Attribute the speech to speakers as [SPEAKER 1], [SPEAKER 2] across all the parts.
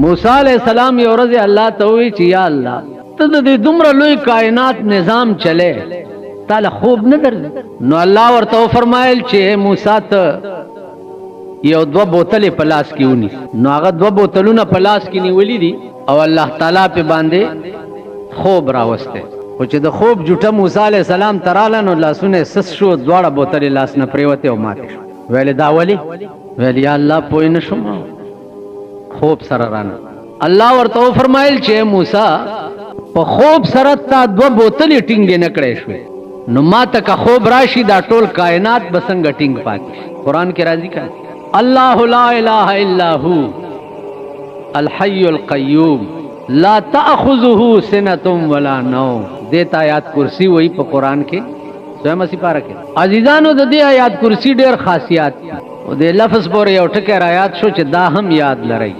[SPEAKER 1] موسی علیہ السلام یو ورځ الله ته وی چې یا الله ته د دې دومره لوی کائنات نظام چلے تعالی خوب نه درځي. نو الله ورته فرمایل چې موسی ته یو دو بوتلې په لاس کې ونی. نو هغه دو بوتلونه په لاس کې نیولې دي او الله تعالی په باندې خوب راوسته. او چې د خوب جوټه موسی علیہ السلام تراله نو لاسونه سس شو، دواړه بوتلې لاس نه پریوته او ماته شو. ویل دا ولی ویل یا الله پوه نه شم خوب سره رانه. الله ورته فرمایل چې موسی په خوب سره تا دو بوتلې ټینګ نه کړې شو. نو ما ته خوب راشي دا ټول کائنات بسنګ ټینګ پاتې. قرآن کې راځي کا الله لا اله الا هو الحي القيوم لا تأخذه سنة ولا نوم. دیتا آیات کرسی وہی په قرآن کې سویم اسی پارا کې. عزیزانو د دې آیات کرسی ډېر خاصیات او د لفظ پورې یو ټکی آیات شو چې دا هم یاد لرئ.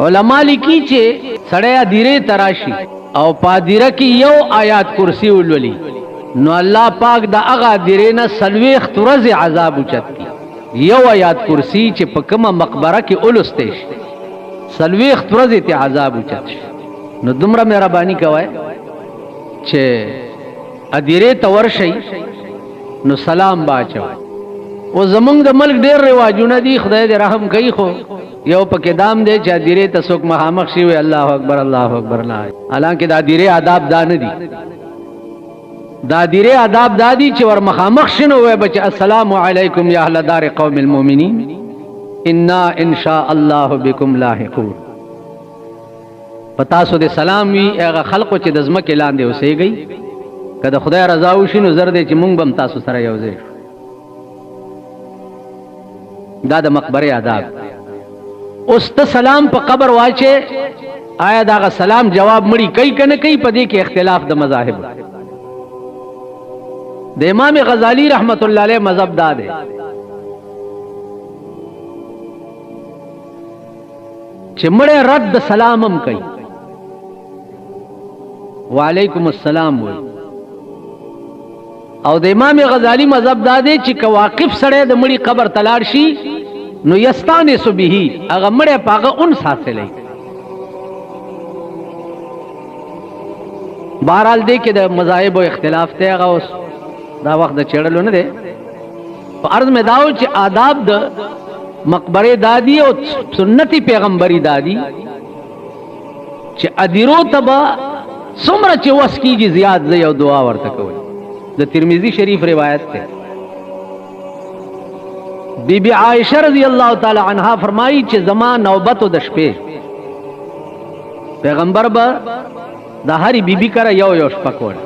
[SPEAKER 1] علما لیکي چې سړی ادیره تراشي او پادیره کې یو آیات کرسی ولولي نو الله پاک دا هغه ادیره نه سلويخت ورځې عذاب اوچت کی. یو آیات کرسی چې په کومه مقبره کې اولسته شي سلويخت ورځې ته عذاب اوچت شي. نو دومره مهرباني کوي چې ادیره تور شي نو سلام باچو. او زمونږ د ملک ډېر رواجونه دي خدای دې رحم کوي خو یو پکې دام دی چې ادیره ته څوک مخامخ شي وي الله اکبر الله اکبر الله. حالانکه د ادیره آداب دا نه دي. د ادیره آداب دا دي چې ور مخامخ شنو وي بچ السلام علیکم یا اهل دار قوم المؤمنین انا ان شاء الله بكم لاحقون. پتا سو دې سلام وی هغه خلقو چې د زمکه لاندې اوسېږي کله خدای رضا وشي نو زر دې چې مونږ بم تاسو سره یو ځای. دا د مقبره آداب. اوس ته سلام په قبر واچې آیا دا سلام جواب مړی کوي کنه کوي؟ په دې کې اختلاف د مذاهب. د امام غزالی رحمت الله علیه مذهب دا دی چې مړی رد سلامم کوي وعلیکم السلام وای. او د امام غزالی مذهب دا دی چې که واقف سره د مړي قبر تلاړ شي نو یستانس به هغه مړی پاغه انس حاصلې. بهرحال دې کې د مذاهب او اختلاف ته هغه اوس دا وخت د چړلو نه دی. په عرض مې داو چې آداب د مقبره دادی او سنتي پیغمبري دادی چې ادیرو تبا څومره چې وس کیږي زیات زې او دعا ورته کوي. د ترمذی شریف روایت ته بی بی عائشہ رضی اللہ تعالی عنہا فرمائی چې زمان نوبت د شپې پیغمبر با د هری بی بی کرا یو یو شپه کول.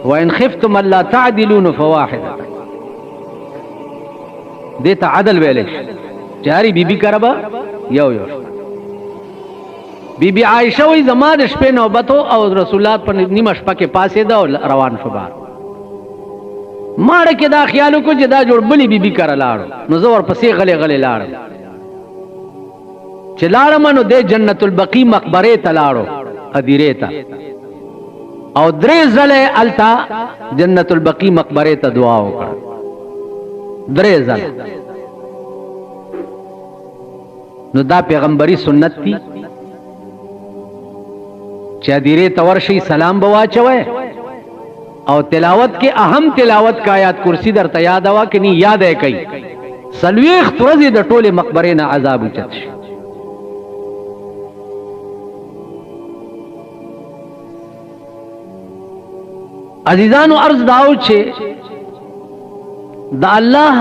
[SPEAKER 1] وان خفتم الا تعدلوا فواحده دیتا عدل ویلش جاری بی بی کرا با یو یو شپه. بی بی عائشہ وی زما د شپې نوبت او رسول الله پر نیمه شپه کې پاسې دا روان شو بار. ماړه کې دا خیالو کو چې دا جوړ بلی بی بی کرا لاړو نو زور پسې غلې غلې لاړم چې لاړم نو د جنت البقیع مقبره ته لاړو ادیره ته او درې ځله التا جنت البقیع مقبره ته دعا وکړه. درې ځله. نو دا پیغمبري سنت دي چې ادیره ته ورشي سلام بواچوي او تلاوت کې اهم تلاوت کا آیات کرسی درته یاد وا کې نه یاد ہے کوي سلويخ ورځې د ټوله مقبره نه عذاب اوچت شي. عزیزانو عرض داو چې د الله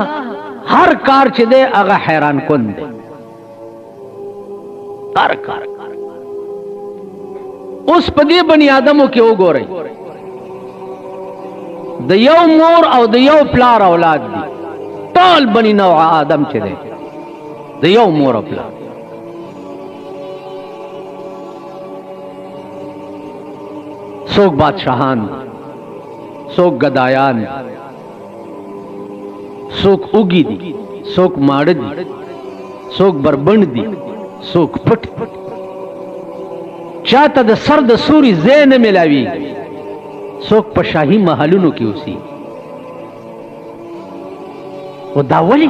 [SPEAKER 1] هر کار چې دی هغه حیران کن دی. هر کار اوس په دې بنی آدمو کې وګورئ د یو مور او د یو پلار اولاد دي ټول بنی نوع آدم چې دی د یو مور او پلار. څوک بادشاہان څوک گدایان څوک اوږي دي څوک ماړه دي څوک بربند دي څوک پټ. چاته د سر د سوري ځای نه ملاوي څوک په شاهي محلونو کې اوسي. او دا ولی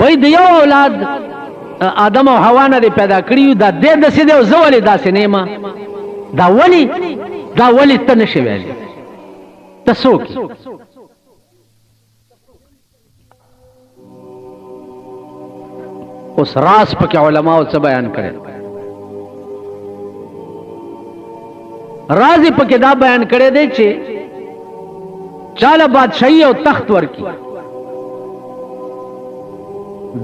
[SPEAKER 1] وای د یو اولاد آدم او حوا نه پیدا کړیو دا دې داسې دی او زه ولې داسې نه یم دا ولې ته نشې ویلی ته څوک یې اوس راز پکې علماو څه بیان کړی راز پکې دا بیان کړی دی چې چاله بادشاہي او تخت ورکی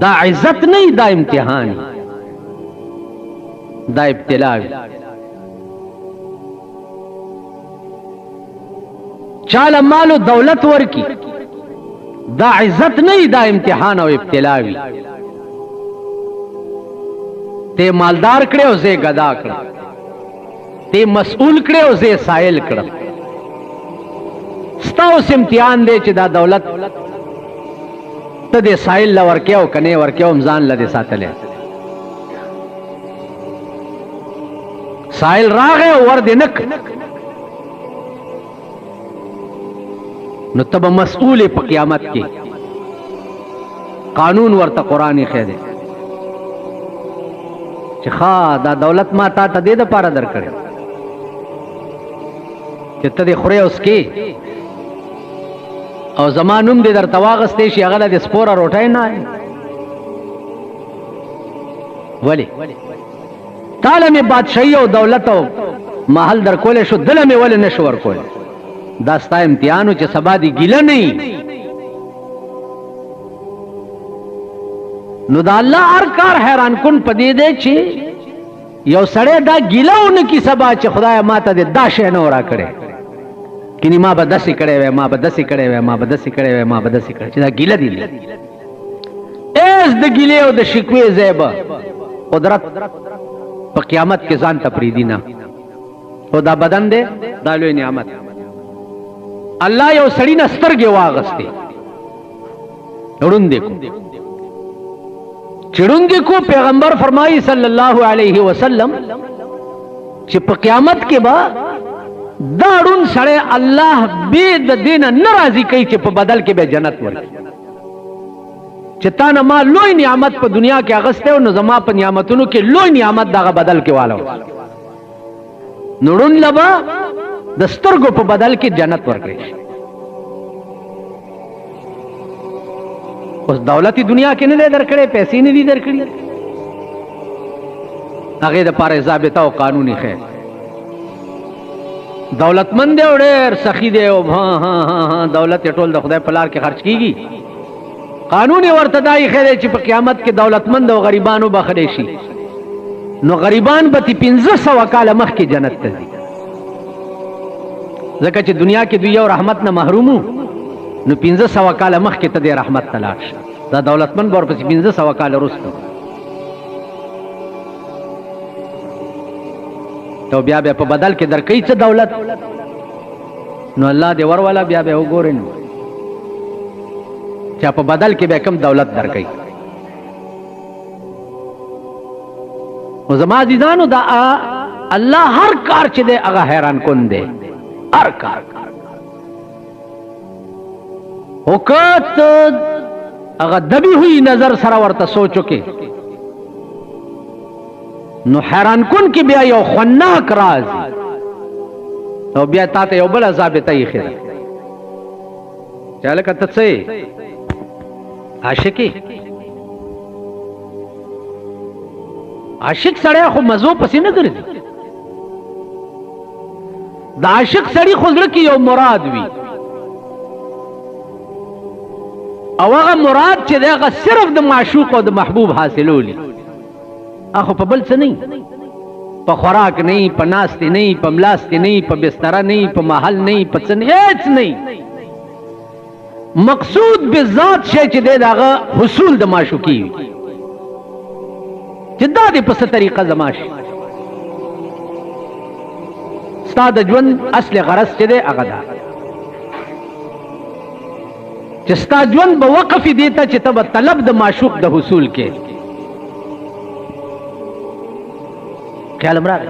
[SPEAKER 1] دا عزت نہیں دا امتحان دا ابتلا چاله مال و دولت ورکی دا عزت نہیں دا امتحان او ابتلا تے مالدار کړه او زه غدا کړه تے مسئول کړه او زه سائل کړه ستاسو امتحان دی چې دا دولت ته دې سائل لور کې او کنه ور کې او ځان لدې ساتلې سائل راغه ور دې نک نو تب مسئول په قیامت کې قانون ورته قرآنی خېده چې ښا دا دولت ما تا ته دې د پاره درکړې چې ته دې خورې اوس کې او زمانوم دې در تواغستې شي هغه د سپوره روټای نه ولی تعالی می بادشاہي او دولت او محل در کولې شو دل می ول نه شو ور کول دا ستا امتحانو چې سبا دی ګیله نه نو دا الله هر کار حیران کن پدې دې چې یو سړی دا ګیلهونه کی سبا چې خدای ماته دې دا شی نه ورا کړي کینی ما به داسې کړی وای ما به داسې کړی وای ما به داسې کړی وای ما به داسې کړی چې دا ګیله دی ایس د ګیلې او د شکوې زیبه قدرت په قیامت کې ځان ته پریدي نه او دا بدن دی دا لوی نعمت الله یو سړی نه سترګې واغستې وړوندې کو چړونګې کو پیغمبر فرمایي صلی الله علیه وسلم چې په قیامت کې با داړون سره الله به د دینه ناراضي کوي چې په بدل کې به جنت ورکړي چې تا نه ما لوی نعمت په دنیا کې اغسته او زما په نعمتونو کې لوی نعمت دغه بدل کې والو نورون لبا د سترګو په بدل کې جنت ورکړي اوس دولتي دنیا کې نه درکړي پیسې نه دي درکړي هغه د پاره ضابطه او قانوني خیر دولتمند دی ډېر سخی دی او ها دولت ټول د خدای په لار کې خرج کیږي قانون ورته دای خیر چې په قیامت کې دولتمند او غریبانو بخړې شي نو غریبان به 1500 کال مخکې جنت ته ځي ځکه چې دنیا کې دوی یو رحمت نه محرومو نو 1500 کال مخکې ته د رحمت تلاش دا دولتمند به ورپسې 1500 کال وروسته تو بیا به په بدل کې درکې څه دولت نو الله دې وروالا بیا به وګورئ چې په بدل کې به کم دولت درکې او زما عزیزانو دا الله هر کار چې دې هغه حیران کون دی هر کار وکړه هغه دبی ہوئی نظر سره ورته سوچو کې نو حیران کن کې بیا یو خناک راز او بیا تاته یو بل ضابطه یې خیر چاله کته څه عاشقي عاشق سړی خو مزو پسې نه ګرځي دا عاشق سړی خو زړه کې یو مراد وي او هغه مراد چې دغه صرف د معشوق او د محبوب حاصلولي اخو په بل څه نه په خوراک نه په ناست نه په ملاست نه په بستر نه په محل نه په څه نه هیڅ نه مقصود بالذات شی چې دغه حصول د معشوقي چې دا د په څه طریقه زماشي ستاد ژوند اصل غرض چې دی هغه ده چې ستا ژوند به وقف دیتا چې ته طلب د معشوق د حصول کې خیال امراغ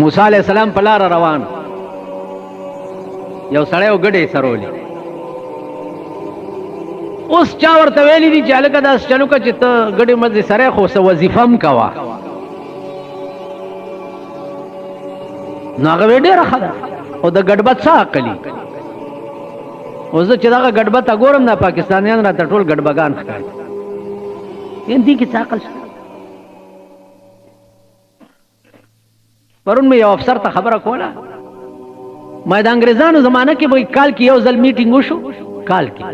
[SPEAKER 1] موسی علیہ السلام په لار روان یو سړی وګړي سرولې اوس چا ورته ویلي دي چې هلکه داسې چل وکړه چې ته ګډې مزې سره خو څه وظیفه هم کوه نو هغه وی ډېره ښه ده او د ګډبد څه عقلي اوس زه چې دغه ګډبد ته ګورم دا پاکستانیان راته ټول ګډبګان ښکاري دې کې څه عقل شته پرون مې یو افسر ته خبره کوله ما د انګریزانو زمانه کې به کال کې یو ځل میټینګ وشو کال کې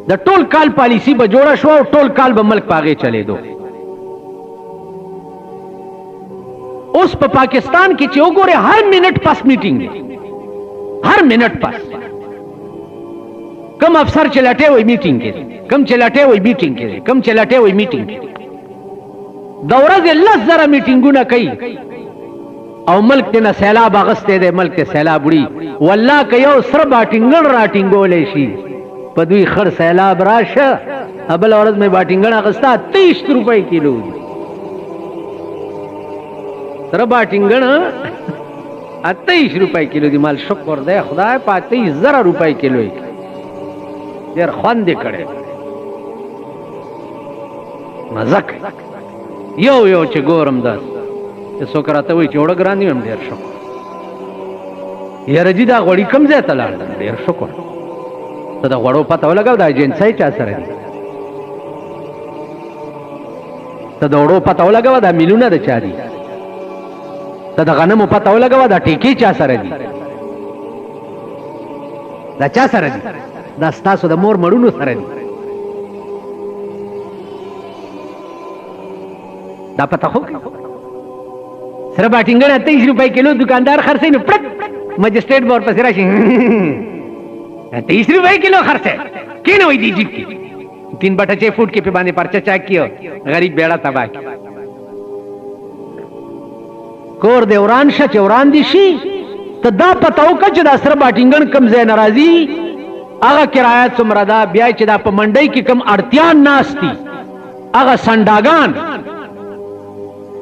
[SPEAKER 1] د ټول کال پالیسی به جوړه شو او ټول کال به ملک پاغې چلېدو اوس په پاکستان کې چې وګوره هر منټ پس میټینګ دی هر منټ پس کم افسر چې لټې وي میټینګ کې کم چې لټې وي میټینګ کې کم چې لټې وي میټینګ کې د ورځې 10,000 میټینګونه کوي او ملک ته نه سیلاب اغسته دی ملک ته سیلاب وړي والله که یو سره باټینګن راټینګولې شي په دوی خر سیلاب راشه بل ورځ مې باټینګن اغستا 23 روپۍ کیلو سره باټینګن 23 روپۍ کیلو دی مال شکر دی خدای په 23,000 روپۍ کیلو ډېر خوند یې کړی مزه کوي یو یو چې ګورم داس څوک راته وایي چې اوړه ګران دي هم ډېر شکر یاره جي دا غوړي کوم ځای ته لاړ ډېر شکر ته د غوړو پته ولګوه دا ایجنسۍ چا سره دي ته د اوړو پته ولګوه دا میلونه د چا دي ته د غنمو پته ولګوه دا ټیکې چا سره دي دا چا سره دي دا ستاسو د مور مړونو سره دي دا پته خو سره باټینګن 23 روپۍ کیلو دکاندار خرڅوي نو پړک مجسټریټ بور پسې راشي 23 روپۍ کیلو خرڅه کینه وای دی جیب کی 3/6 فٹ के पे बांधे पर्चा चेक कियो गरीब बेड़ा तबाह کور د وران شه چوران دي شي ته دا پتاو کچ دا سره باټینګن کم ځای ناراضي هغه کرایه څومره ده بیا چې دا په منډۍ کې کم اړتیان ناشتي هغه سنداګان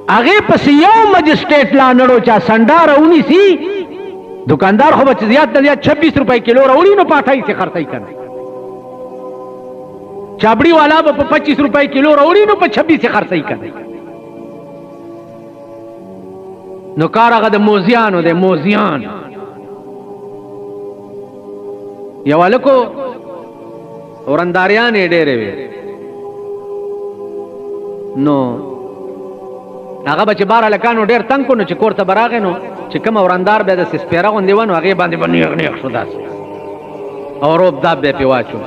[SPEAKER 1] هغه پس یو مجسټریټ لا نړو چا سنډا راونی سي دکاندار خو بچ زیات نه زیات 26 روپۍ کیلو راوړي نو پاټای سي خرڅای کنه چابړی والا په 25 روپۍ کیلو راوړي نو په 26 سي خرڅای کنه نو کار هغه د موزیانو د موزیان یوالکو ورنداریان ډېرې وي نو هغه بچ بار لکانو ډېر تنگ کو نو چې کور ته براغې نو چې کوم ورندار به د سپیره غوندې ونه هغه باندې باندې شو داس او روب داب به پیواچو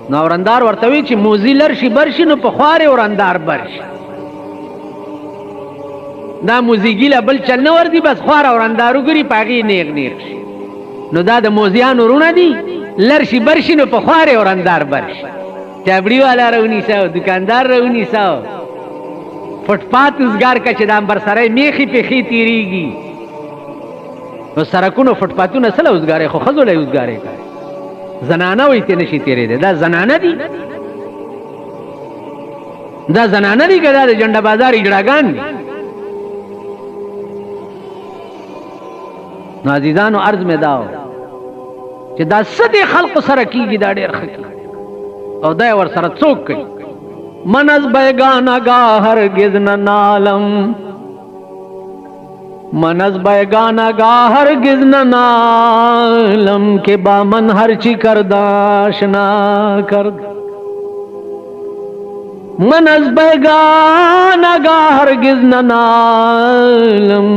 [SPEAKER 1] نو ورندار ورته وی چې موزیلر شي برشي نو په خوارې ورندار برشي دا موزیګیله بل چل نه ور دي بس خوار ورندارو ګری پاغي نیغ نیغ شي نو دا د موزیانو رونه دي لرشي برشي نو په خوارې ورندار برشي چابړی والا رونی ساو دکاندار رونی ساو فټپات وزګار کا چې د امبر سره میخي پیخي تیریږي نو سرکونو فټپاتونه سره وزګارې خو خزو له وزګارې کوي زنانه وي ته نشي تیرې ده دا زنانه دي دا زنانه دي کدا د جنډه بازار اجړاګان دي نو عزیزانو عرض مې داو چې دا سدي خلق سره کیږي دا ډېر خکی او دا ور سره څوک کوي من از بیگانه گا هرگز ننالم من از بیگانه گا هرگز ننالم که با من هر چی کرداشنا کرد من از بیگانه گا هرگز ننالم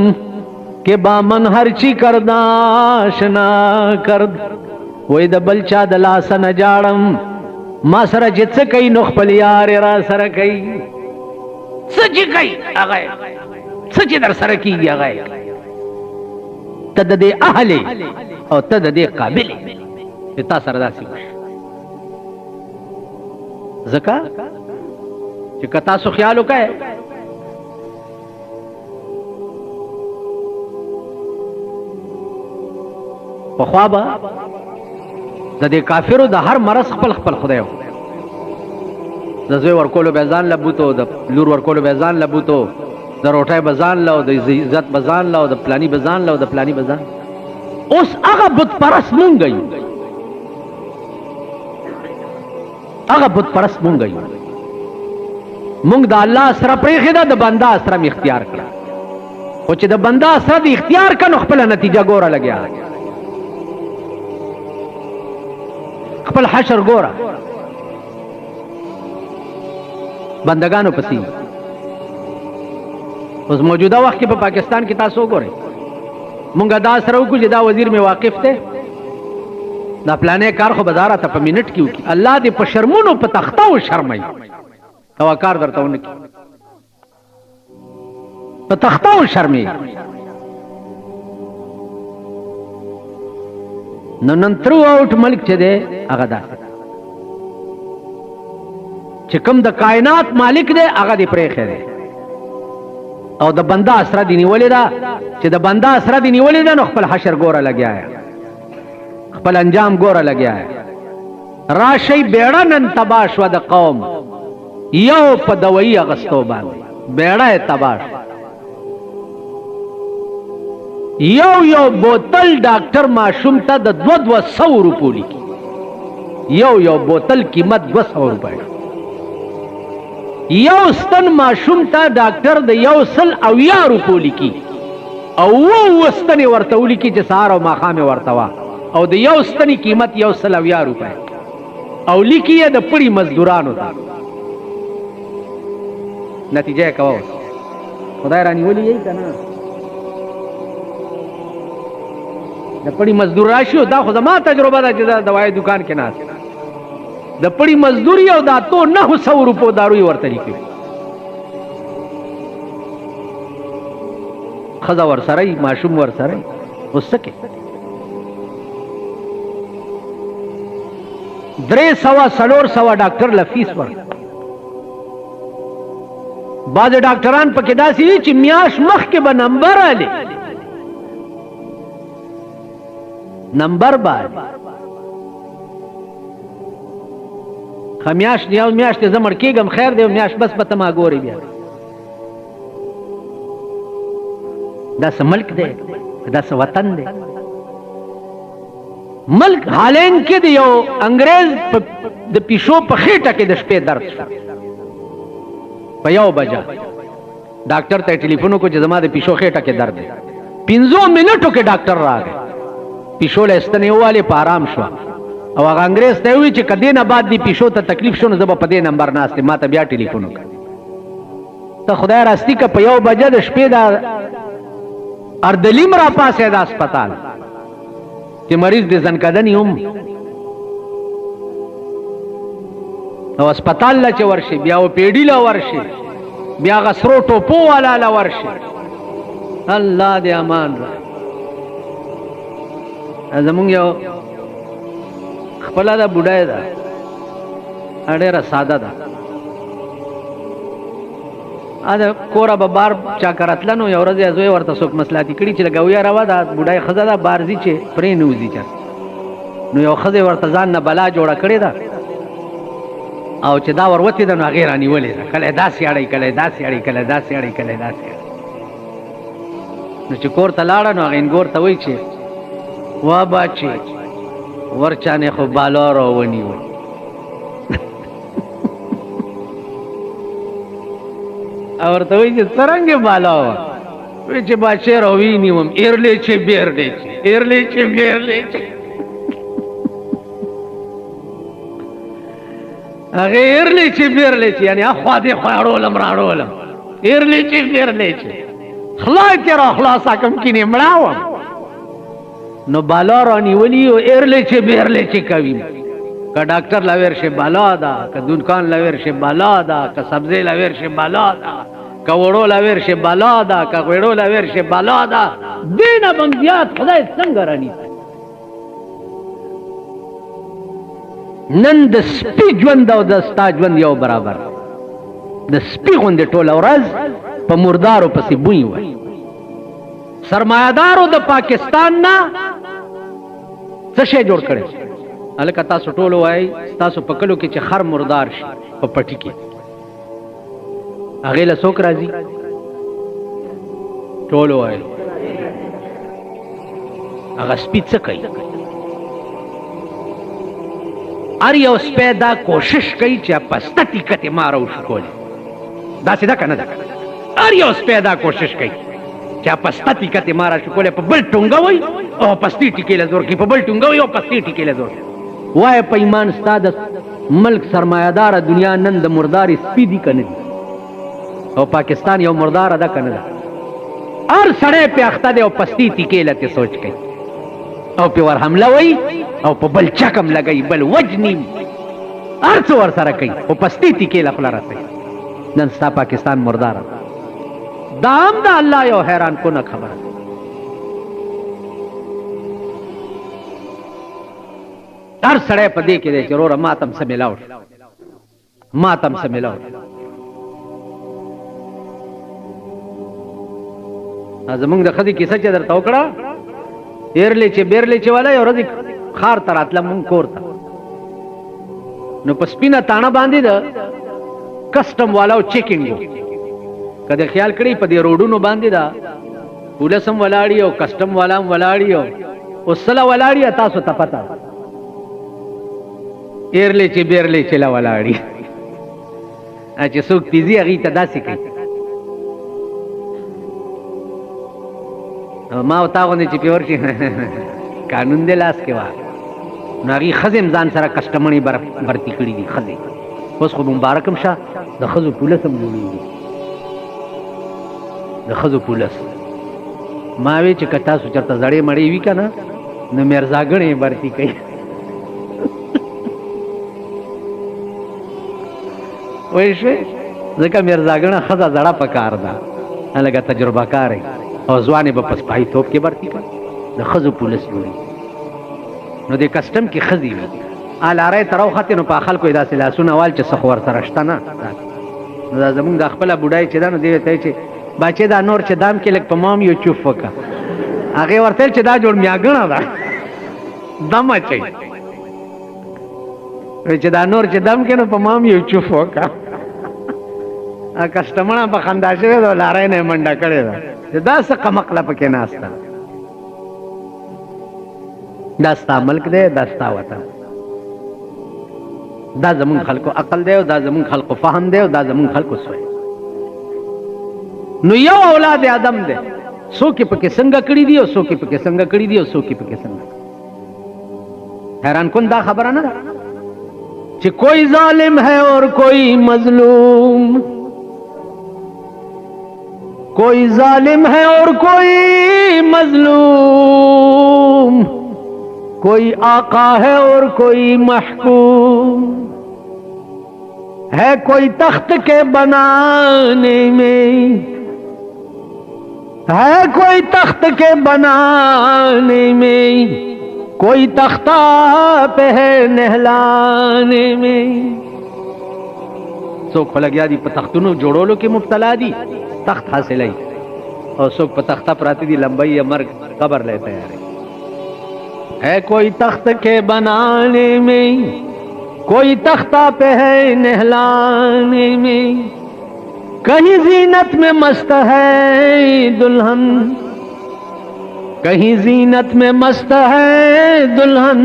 [SPEAKER 1] که با من هر چی کرداشنا کرد وای د بل چا د لاس نه جاړم ما سره چې څه کوي نو خپل یار را سره کوي څه چې کوي هغه څه چې در سره کیږي هغه ته د دې اهل او ته د دې قابل چې تا سره داسې ځکه چې که تاسو خیال وکړئ پخوا به د دې کافرو د هر مرض خپل خپل خدای د زوی ورکولو به ځان لبوتو د لور ورکولو به ځان لبوتو د روټۍ به ځان له د عزت به ځان له د پلانی به ځان له د پلانی به ځان اوس هغه بت پرست مونږ یو هغه بت پرست مونږ یو. مونږ د الله سره پرېښې ده، د بنده سره مې اختیار کړه. خو چې د بنده سره د اختیار کړه نو خپله نتیجه ګوره لګیا، خپل حشر ګوره بندگانو پسې. اوس موجوده وخت کې په پاکستان کې تاسو وګورئ، مونږ دا سره وکړو چې دا وزیر مې واقف دی، دا پلانې کار خو بازار ته په منټ کې وکړي. الله دې په شرمونو په تخته وشرموي، دا کار درته ونه کړي، په تخته وشرموي. نو نن تھرو آؤٹ ملک چې دی هغه دا چې کوم د کائنات مالک دی هغه دې پرېښی دی، او د بنده اسره دې نیولې ده. چې د بنده اسره دې نیولې ده نو خپل حشر ګوره لګیا ہے، خپل انجام ګوره لګیا ہے. راشي بیړه نن تباه شوه د قوم، یو په دوایي اغستو باندې بیړه یې تباه شوه. یو بوتل ډاکټر ماشوم ته د 200 روپو لیکي، یو بوتل قیمت 200 روپۍ. یو ستن ماشوم ته ډاکټر د 180 روپو لیکي، او ستنې ورته ولیکي چې سهار او ماښام یې ورته وا، او د یو ستنې قیمت 180 روپۍ، او لیکي یې د پړي مزدورانو ته. نتیجه یې کوه خدای رانیولي یې که نه؟ د پړي مزدور راشي، او دا خو زما تجربه ده چې دا دوایي دکان کې ناست د پړي مزدوري او دا تو 900 روپو داروی ورته لیکي، ښځه ورسره یي، ماشوم ورسره یي. اوس څه کې 300-400 ډاکټر له فیس ورکړه. بعضې ډاکټران پکې داسې دي چې میاشت مخکې به نمبر آلی، نمبر باید خمیاشت یو میاشت زه مړ کېږم خیر دی، میاشت بس به ته ما ګورې بیا. دا څه ملک دی؟ دا څه وطن دی؟ ملک هالینډ کې د یو انګریز د پیشو په خېټه کې د شپې درد شو په 1 بجه. ډاکټر ته ټلیفون وکړو چې زما د پیشو خېټه کې درد دی. 15 منټو کې ډاکټر راغی، پیشو له ستنې ووالې په آرام شوه. او هغه انګریز ته وویل چې که دې نه بعد دې پیشو ته تکلیف شو نو زه به په دې نمبر ناست یم، ما ته بیا ټلیفون وکړه. ته خدای راستي که په 1 بجه د شپې دا اردلیم را پاسې د اسپتال چې مریض دې زنکدني هم، او اسپتال له چې ورشي بیا و پیډي له ورشي بیا هغه سرو ټوپو والا له ورشي. الله دې امان را. زمونږ یو خپله ده بوډۍ ده، ډېره ساده ده. د کوره به بار چا کرتله نو یو ورځ یې زوی ورته څوک مصلحتي کړي چې لږه ویه روه ده بوډۍ ښځه ده، بار ځي چې پرې نه وځي چېرته. نو یو ښځې ورته ځان نه بلا جوړه کړې ده، او چې دا ور وتې ده نو هغې رانیولې ده، کله یې داسې اړی، کله یې داسې اړی، کله یې داسې اړی، کله یې داسې اړی. نو چې کور ته لاړه نو هغې انګور ته وایي چې وا باچې ورچانې خو بالا را ونیول. او ورته وایي چې څرنګې بالا وه؟ وایي چې باچې را وینیوم، ایرلی چې بیرلی چې، ایرلی چې بیرلی چې. هغې ایرلی چې بیرلی چې یعنې اخوا دې خوا اړولم را اړولم، ایرلی چې بیرلی چې خلای کې را خلاصه کړم کینې مړه وم. نو بالا رانیولي او ایرلی چې بیرلی چې کوي. که ډاکټر لویر شي بالا ده، که دکان لویر شي بالا ده، که سبزی لویر شي بالا ده، که وړو لویر شي بالا ده، که غوړو لویر شي بالا ده. دې نه به زیات خدای څنګه رانیسي؟ نن د سپي ژوند او د ستا ژوند یو برابر، د سپي غوندې ټوله ورځ په مردارو پسې بوی وای. سرمایه‌دارو د پاکستان نه څه شی جوړ کړی؟ هلکه تاسو ټول وایي تاسو په کلو کې چې خر مردار شي په پټي کې هغې له څوک راځي؟ ټول وایي هغه سپي څه کوي؟ ار یو سپی دا کوشش کوي چې پسته ټیکټې ماره وشکولې داسې ده که نه ده ار یو سپی دا کوشش کوي چې پسته ټیکټې ماره شکولې په بل ټونګه وي او پستې ټیکې له زور کوي په بل ټونګه وي او پستې ټیکې له زور کوي وایه په ایمان ستا د ملک سرمایهداره دنیا نن د مردارې سپي دي که نه دي او پاکستان یو مرداره ده که نه ده هر سړی پې اخته دی او پستې ټیکې له تې سوچ کوي او پې ور حمله وی او په بل چکم لګوي بل وجني هر څه ورسره کوي او پستې ټیکې له خوله رسوي نن ستا پاکستان مرداره دا هم د الله یو حیران کنه خبره هر سړی په دې کې دی چې وروره ما ته هم څه میلاو شو ما ته هم څه میلاو شو زمونږ د ښځې کیسه چې درته وکړه ایرلی چې بیرلی چې والا یو ورځې ښار ته راتله مونږ کور ته نو په سپینه تاڼه باندې د کسټم والاو چیکینګ و که د خیال کړی په دې روډونو باندې دا پولیس هم ولاړي او کسټم والا هم ولاړي او اوسله ولاړي تاسو ته پته ایرلی چې بیرلی چې له ولاړي چې څوک پیځي هغې ته داسې کوي ما او تا غوندې چې پې ورشي قانون دی لاس کې وه نو هغې ښځې هم ځان سره کسټمڼې برتي کړي دي ښځې اوس خو مبارک هم شه د ښځو پولیس هم جوړېږي د ښځو پولیس ما وی چې که تاسو چېرته زړې مړې وي که نه نو میرزاګڼې برتي کوي وایي شوې ځکه میرزاګڼه ښځه زړه په کار ده لږه تجربه کار او ځوانې به په سپاهیتوب کې برتي کړي د ښځو پولیس جوړېږي نو د کسټم کې ښځې وي لارۍ ته راوختې نو په خلکو یې داسې لاسونه وال چې څه خو ورسره شته نه نو دا زمونږ دا خپله بوډۍ چې ده نو دې ته چې باچې دا نور چې دام کې لږ په ما هم یو چوف وکړه هغې ورته چې دا جوړ میاګڼه ده دم اچوي چې دا نور چې دم کې نو په ما هم یو چوف وکړه کسټمره په خندا شوې ده لارۍ نه یې منډه کړې ده چې دا څه قمقله پکې ناسته دا ستا ملک دی دا ستا وطن دا زمون خلکو عقل دی او دا زمون خلکو فهم دی او دا زمون خلکو سوی نو یو اولاد آدم دی څوک یې پکې څنګه کړي دي او څوک یې پکې څنګه کړي دي او څوک یې پکې څنګه حیران کن دا خبره نه ده چې کوئی ظالم ہے اور کوئی مظلوم کوئی ظالم ہے اور کوئی مظلوم کوئی آقا ہے اور کوئی محکوم ہے کوئی تخت کے بنانے میں ہے کوئی تخت کے بنانے میں کوئی تختہ پہ ہے نہلانے میں څوک خو لګیا دي په تختونو جوړولو کې مبتلا دي تخت حاصلوي او څوک په تخته پراته دي لمبۍ یا مرګ قبر لے تیار ہے کوئی تخت کے بنانے میں کوئی تختہ پہ ہے نہلانے میں کہیں زینت میں مست ہے دلہن کہیں زینت میں مست ہے دلہن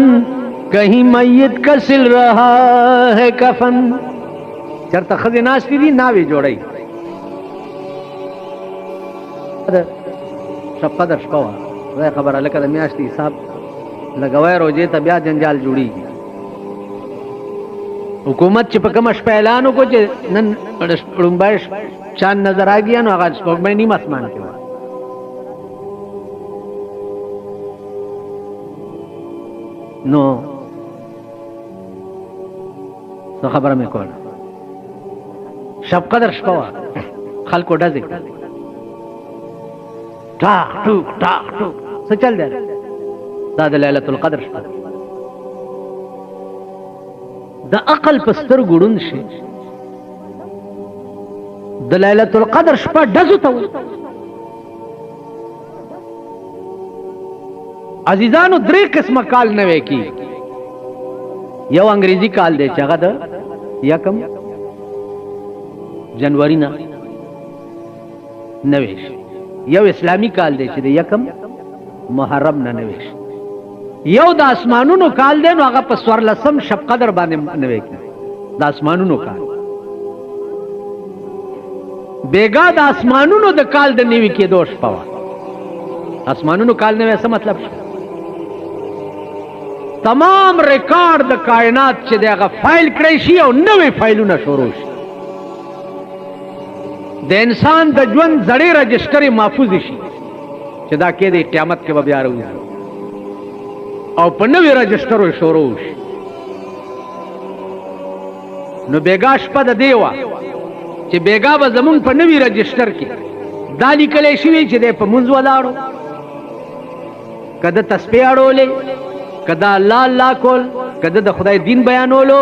[SPEAKER 1] کہیں میت کا سل رہا ہے کفن چرته ښځې ناستې دي ناوې جوړی قدر شپه وه خدای خبره لکه د میاشتې حساب لګوی روجې ته بیا جنجال جوړېږي حکومت چې په کومه شپه اعلان وکړو چې نن ړومبی چاند نظر آګیا نو هغه سپوږمۍ نیم اسمان کې وه نو څه خبره مې کوله شب قدر شپه وه خلکو ډزې ټاک ټوک ټاک ټوک څه چل دی دا د لیلة القدر شپه د عقل په سترګو ړوند شي د لیلة القدر شپه ډزو ته وایي عزیزانو درې قسمه کال نوی کی یو انګریزي کال دی چې هغه د 1 جنوري نه نوی شي یو اسلامی کال دی چې د 1 محرم نه نوی شي یو د اسمانونو کال دی نو هغه په 14 شب قدر باندې نوي کی د اسمانونو کال بیگا د اسمانونو د کال د نیوي کې دوش پوا اسمانونو کال نوي څه مطلب شو تمام ریکارډ د کائنات چې دغه فایل کړی شي او نوې فایلونه شروع شي د انسان د ژوند زړې رجسټر محفوظ شي چې دا کې د قیامت کې به بیا راوځي او په نوې رجسټر شروع شي نو بیګا شپه د دیوا چې بیګا به زمون په نوې رجسټر کې دا لیکل شي چې د په منځ ولاړو کده تسبیح اړولې کده الله الله کول کده د خدای دین بیانولو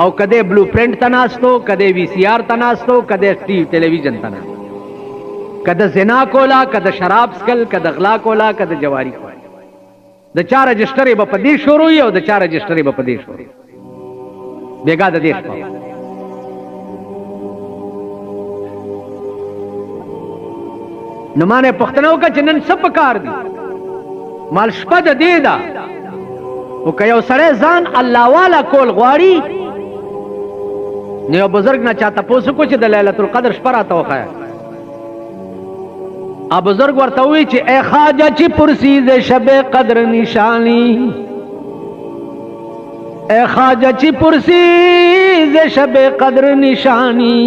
[SPEAKER 1] او کده بلو پرنٹ تناستو کده وی سی آر تناستو کده ټلویزیون تناستو کده زنا کولا کده شراب سکل کده غلا کولا کده جواری کولا د چا رجسټر به په دې شروع او د چا رجسټر به په دې شروع بیګا د دیش په نو مانه پښتنو کا چنن سب کار دي مال شپه د دې دا او که یو سړی ځان الله والا کول غواړي نو یو بزرګ نه چاته پوسو کو چې د ليله القدر شپه راته وخایا ا بزرګ ورته وی چې اے خواجه چې پرسی ز شب قدر نشانی اے خواجه چې پرسی ز شب قدر نشانی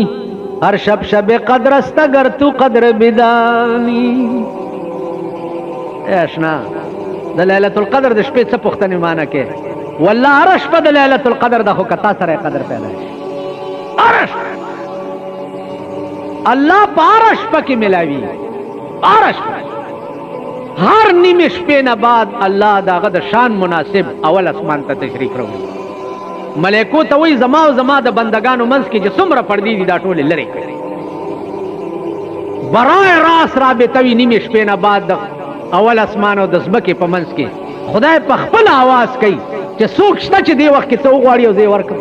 [SPEAKER 1] هر شب شب قدر است اگر تو قدر بدانی اشنا د ليله القدر د شپې څه پوښتنه معنی کې والله هر شپه د ليله القدر د خو کتا سره قدر پیدا شي ارش الله بارش پکې ملاوي ارش هر نیمه شپې نه بعد الله داغه د شان مناسب اول اسمان ته تشریف راوړي ملائکو ته وی زما او زما د بندگانو منځ کې چې څومره پردي دي دا ټول لري برای راس رابطه وی نیمه شپې نه بعد اول اسمان او د زمکه په منځ کې خدای په خپل आवाज کوي چې څوک شته چې دی وخت کې څو غواړي او زی ورکړي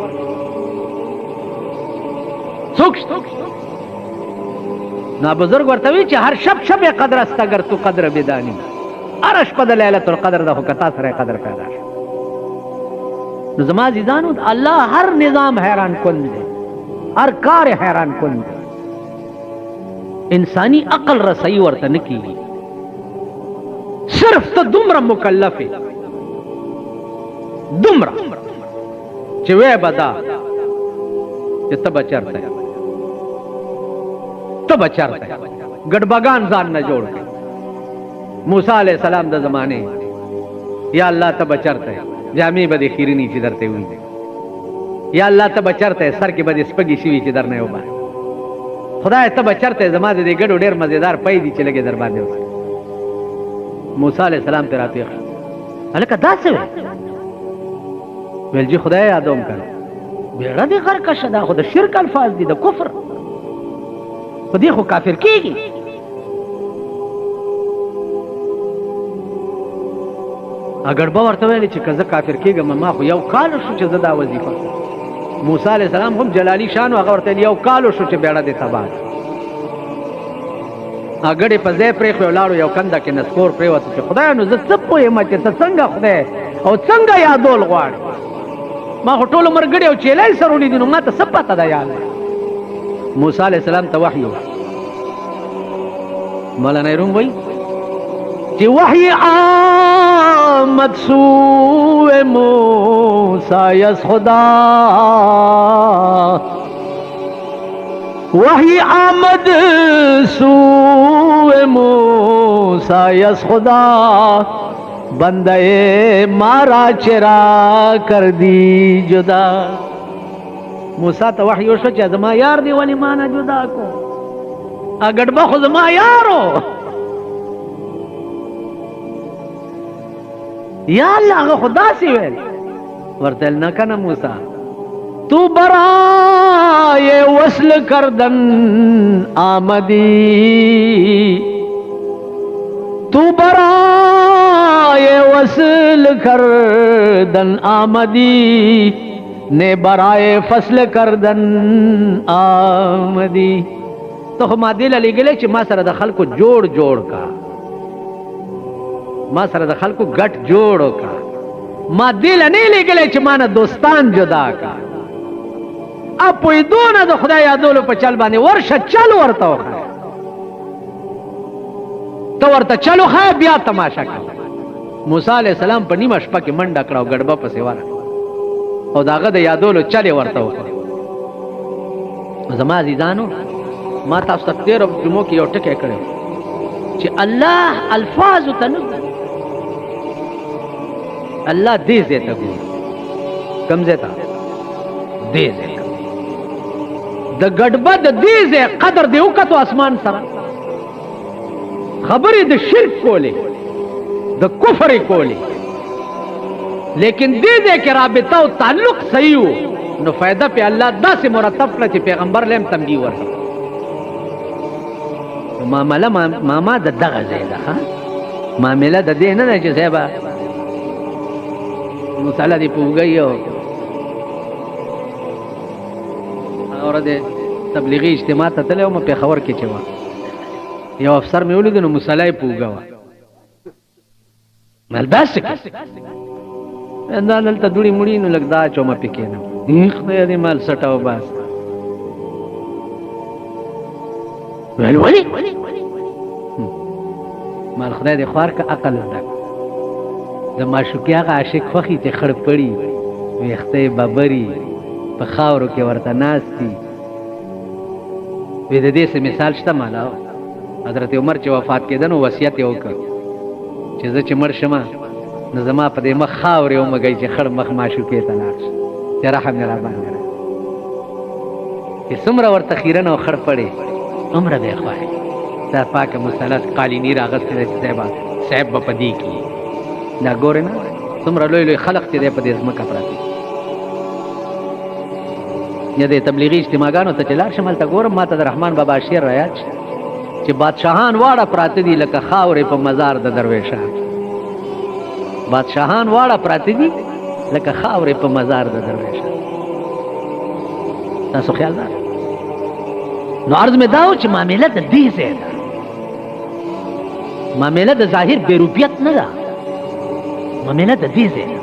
[SPEAKER 1] څوک نا بزرگ ورته وی چې هر شب شب قدر است اگر تو قدر بدانی ارش په ليله القدر د حقتا سره قدر پیدا شي نو زما عزیزانو الله هر نظام حیران کن دی هر کار حیران کن دی انسانی عقل رسائی ورته نکی صرف ته دومره مکلف دومره چې وې بدا چې ته بچرته گڑبگان ځان نه جوړ کړ موسی علیہ السلام د زمانه یا الله ته بچرته جامې به خیرنی چې درته وي یا الله ته بچرته سر کې به سپګي شي چې درنه وبا خدای ته بچرته زما د دې ګډو ډېر مزیدار پي دي چې لګي در باندې موسی علیہ السلام ته راته الکه داسې ویل جی خدای یادوم کړ بیره دې غر کا شدا خو د شرک الفاظ دي د کفر په دې خو کافر کیږي اگر به ورته ویل چې کزه کافر کیږم ما خو یو کال شو چې زدا وظیفه موسی علیہ السلام هم جلالی شان او هغه ورته یو کال شو چې بیړه دې تبا اگر په ځای پرې خو لاړو یو کنده کې نسکور پرې وته چې خدای نو زه څه پوهې چې څنګه خدای او څنګه یادول غواړي ما خو ټول مرګړي او چیلای سرولې دي نو ما ته څه پته ده یاد موسی علیہ السلام ته وحی مولانا روم وای چې وحی آمد سوء موسی از خدا وحی آمد سوء موسی از خدا بندے مارا چرا کر دی جدا موسی ته وحی وشو چې زما یار دی ونی ما نه جدا کو اګډ به خو زما یارو یا الله هغه خدا سی ویل ورتل نه کنه موسی تو برای وصل کردن آمدی تو برای وصل کردن آمدی نے برائے فصل کردن آمدی تو ما دل علی گلے چې ما سره د خلکو جوړ کا ما سره د خلکو ګټ جوړ کا ما دل نه لګلې چې مان دوستان جدا کا اپوی دونه د خدای یادولو په چل باندې ورشه چل ورته وخا تو ورته چلو خا بیا تماشا کا موسی علیہ السلام په نیمه شپه کې منډه کړه غړبه پسې واره او داغه د یادولو چلې ورته وخا زما عزیزانو ما تاسو ته 13 جمعو کې یو ټکی کړو چې الله الفاظ تنو الله دې زه ته ګور کم زه ته دې زه د ګډبد دې زه قدر دې وکړو اسمان سره خبرې د شرک کولې د کفر کولې لیکن دې دې کې رابطه او تعلق صحیح وو نو فائدہ په الله داسې مرتب کړ چې پیغمبر لهم تنبیه ورکړ معاملہ ماما د دغه ځای ده ها معاملہ د دې نه چې صاحب مصالحه دی پوګي او د تبلیغي اجتماع ته تلو مې په خبر کې چوا یو افسر مې ولید نو مصالحه پوګا مل بس انده دلته دوړي مړی نو لګدا چومه پکې نه خدای دې مال سټاو باس ولی مال خدای دې خوار کا عقل ودا د معشوقیا غ عاشق خوخي ته خړ پړی ويخته بابري په خاورو کې ورته ناشتي وې د دې څه مثال شته مالا حضرت عمر چې وفات کېدنو وصیت یې وکړ چې زه چې مړ شمه نو زما په دې مخ خاورې ومږئ چې خړ مخ معشوقې ته لاړ شي چې رحم یې راباندې چې څومره ورته خیرن او خړ پړی عمره به خوای دا پاکه مثلث قالینی راغستې چې صاحب په دې کې دا ګورې نه څومره لوی لوی خلق چې دې په دې ځمکه پراته یا د تبلیغي اجتماعګانو ته چلار شمال ته ګورم ماته د رحمان بابا شعر رايات چې بادشاہان واړه پراته دي لکه خاورې په مزار د درویشان بادشاہان واړه پراته دي لکه خاورې په مزار د درویشان تاسو خیال ده نو عرض میں داو چې معاملہ د دې ځای ده معاملہ د ظاهر بیروبیت نه ده معاملہ د دې ځای